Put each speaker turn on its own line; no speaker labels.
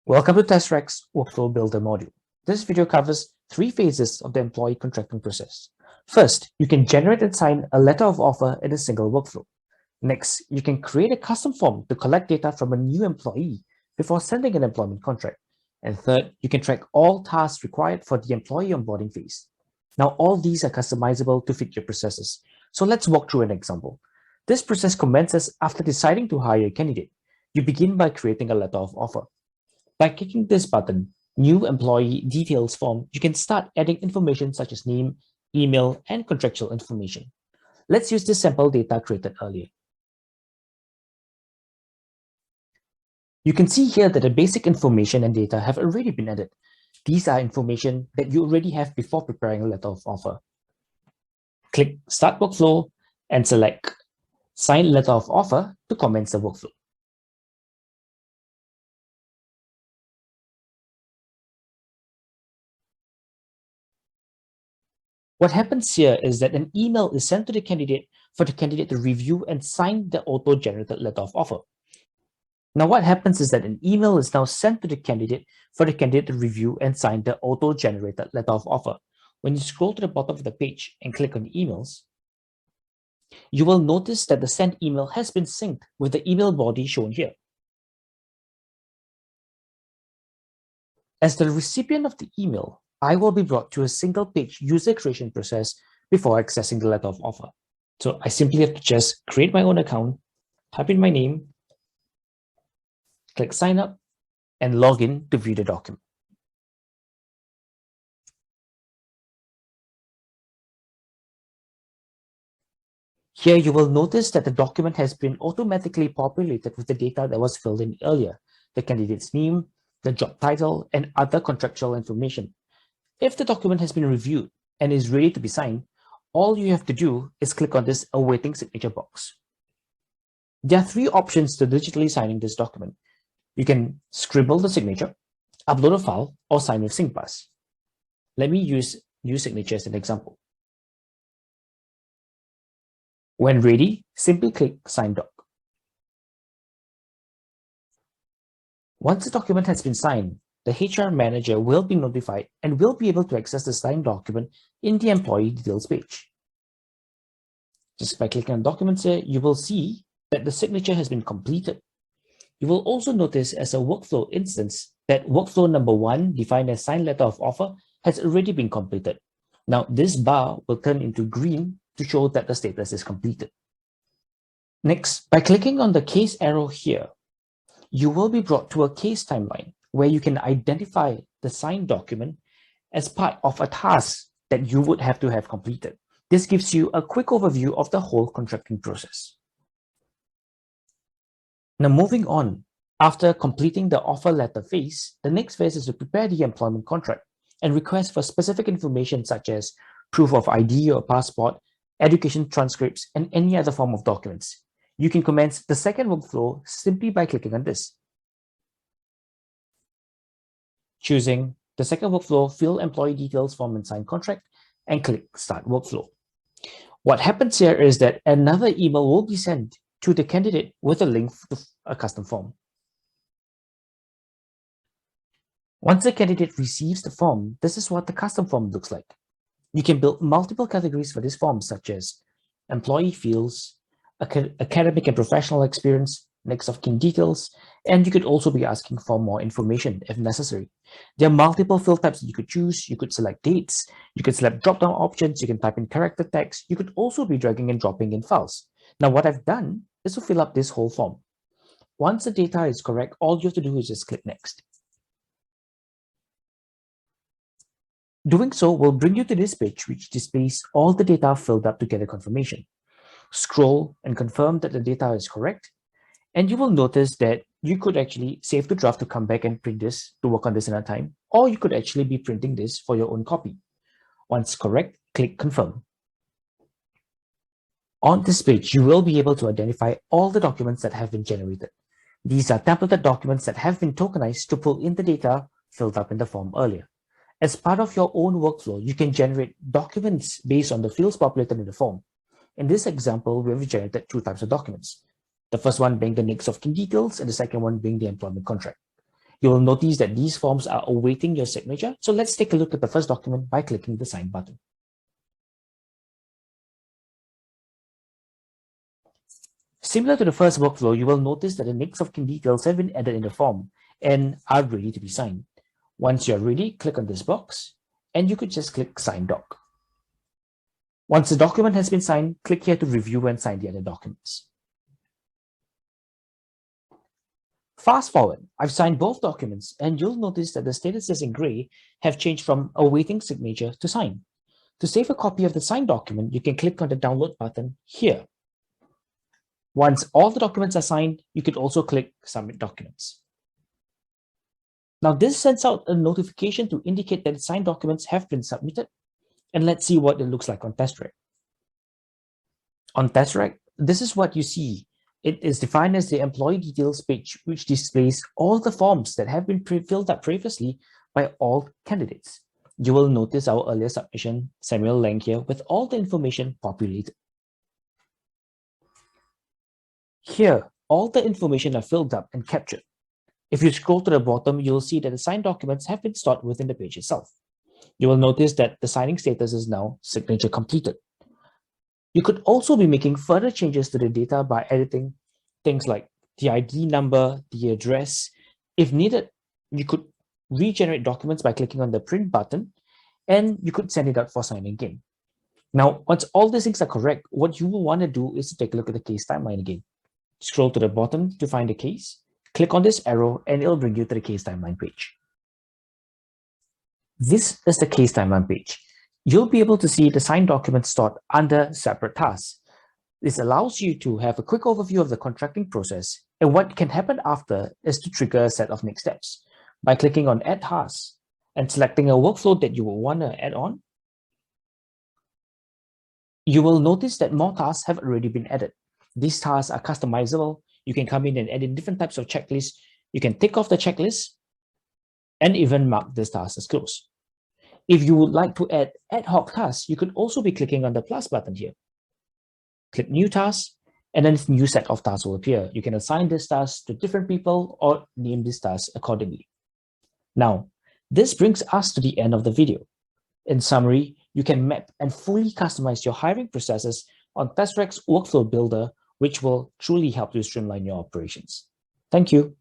Welcome to Tesseract's Workflow Builder module. This video covers three phases of the employee contracting process. First, you can generate and sign a letter of offer in a single workflow. Next, you can create a custom form to collect data from a new employee before sending an employment contract. And third, you can track all tasks required for the employee onboarding phase. Now, all these are customizable to fit your processes. So let's walk through an example. This process commences after deciding to hire a candidate. You begin by creating a letter of offer. By clicking this button, New Employee Details form, you can start adding information such as name, email, and contractual information. Let's use this sample data created earlier. You can see here that the basic information and data have already been added. These are information that you already have before preparing a letter of offer. Click Start Workflow and select Sign Letter of Offer to commence the workflow. What happens here is that an email is sent to the candidate for the candidate to review and sign the auto-generated letter of offer. Now what happens is that an email is now sent to the candidate for the candidate to review and sign the auto-generated letter of offer. When you scroll to the bottom of the page and click on emails, you will notice that the sent email has been synced with the email body shown here. As the recipient of the email, I will be brought to a single-page user creation process before accessing the letter of offer. So I simply have to just create my own account, type in my name, click sign up, and log in to view the document. Here you will notice that the document has been automatically populated with the data that was filled in earlier, the candidate's name, the job title, and other contractual information. If the document has been reviewed and is ready to be signed, all you have to do is click on this awaiting signature box. There are three options to digitally signing this document. You can scribble the signature, upload a file, or sign with SyncPass. Let me use new signature as an example. When ready, simply click Sign Doc. Once the document has been signed, the HR manager will be notified and will be able to access the signed document in the employee details page. Just by clicking on documents here, you will see that the signature has been completed. You will also notice as a workflow instance that workflow number 1, defined as signed letter of offer, has already been completed. Now this bar will turn into green to show that the status is completed. Next, by clicking on the case arrow here, you will be brought to a case timeline where you can identify the signed document as part of a task that you would have to have completed. This gives you a quick overview of the whole contracting process. Now moving on, after completing the offer letter phase, the next phase is to prepare the employment contract and request for specific information such as proof of ID or passport, education transcripts, and any other form of documents. You can commence the second workflow simply by clicking on this. Choosing the second workflow, fill employee details form and sign contract, and click Start Workflow. What happens here is that another email will be sent to the candidate with a link to a custom form. Once the candidate receives the form, this is what the custom form looks like. You can build multiple categories for this form, such as employee fields, academic and professional experience, next of kin details, and you could also be asking for more information if necessary. There are multiple field types that you could choose. You could select dates, you could select drop-down options, you can type in character text, you could also be dragging and dropping in files. Now what I've done is to fill up this whole form. Once the data is correct, all you have to do is just click Next. Doing so will bring you to this page, which displays all the data filled up to get a confirmation. Scroll and confirm that the data is correct, and you will notice that you could actually save the draft to come back and print this to work on this another time, or you could actually be printing this for your own copy. Once correct, click Confirm. On this page, you will be able to identify all the documents that have been generated. These are templated documents that have been tokenized to pull in the data filled up in the form earlier. As part of your own workflow, you can generate documents based on the fields populated in the form. In this example, we have generated two types of documents. The first one being the next of kin details, and the second one being the employment contract. You will notice that these forms are awaiting your signature. So let's take a look at the first document by clicking the Sign button. Similar to the first workflow, you will notice that the next of kin details have been added in the form and are ready to be signed. Once you're ready, click on this box, and you could just click Sign Doc. Once the document has been signed, click here to review and sign the other documents. Fast forward, I've signed both documents, and you'll notice that the statuses in gray have changed from awaiting signature to sign. To save a copy of the signed document, you can click on the download button here. Once all the documents are signed, you can also click Submit Documents. Now this sends out a notification to indicate that the signed documents have been submitted. And let's see what it looks like on tessaract. On tessaract, this is what you see. It is defined as the employee details page, which displays all the forms that have been filled up previously by all candidates. You will notice our earlier submission, Samuel Lang here, with all the information populated. Here, all the information are filled up and captured. If you scroll to the bottom, you'll see that the signed documents have been stored within the page itself. You will notice that the signing status is now signature completed. You could also be making further changes to the data by editing things like the ID number, the address. If needed, you could regenerate documents by clicking on the print button, and you could send it out for signing again. Now, once all these things are correct, what you will want to do is to take a look at the case timeline again. Scroll to the bottom to find the case, click on this arrow, and it'll bring you to the case timeline page. This is the case timeline page. You'll be able to see the signed documents stored under separate tasks. This allows you to have a quick overview of the contracting process, and what can happen after is to trigger a set of next steps. By clicking on Add Tasks and selecting a workflow that you will want to add on, you will notice that more tasks have already been added. These tasks are customizable. You can come in and add in different types of checklists. You can tick off the checklist and even mark this task as closed. If you would like to add ad hoc tasks, you could also be clicking on the plus button here. Click New Task, and then this new set of tasks will appear. You can assign this task to different people or name this task accordingly. Now, this brings us to the end of the video. In summary, you can map and fully customize your hiring processes on Tesseract's Workflow Builder, which will truly help you streamline your operations. Thank you.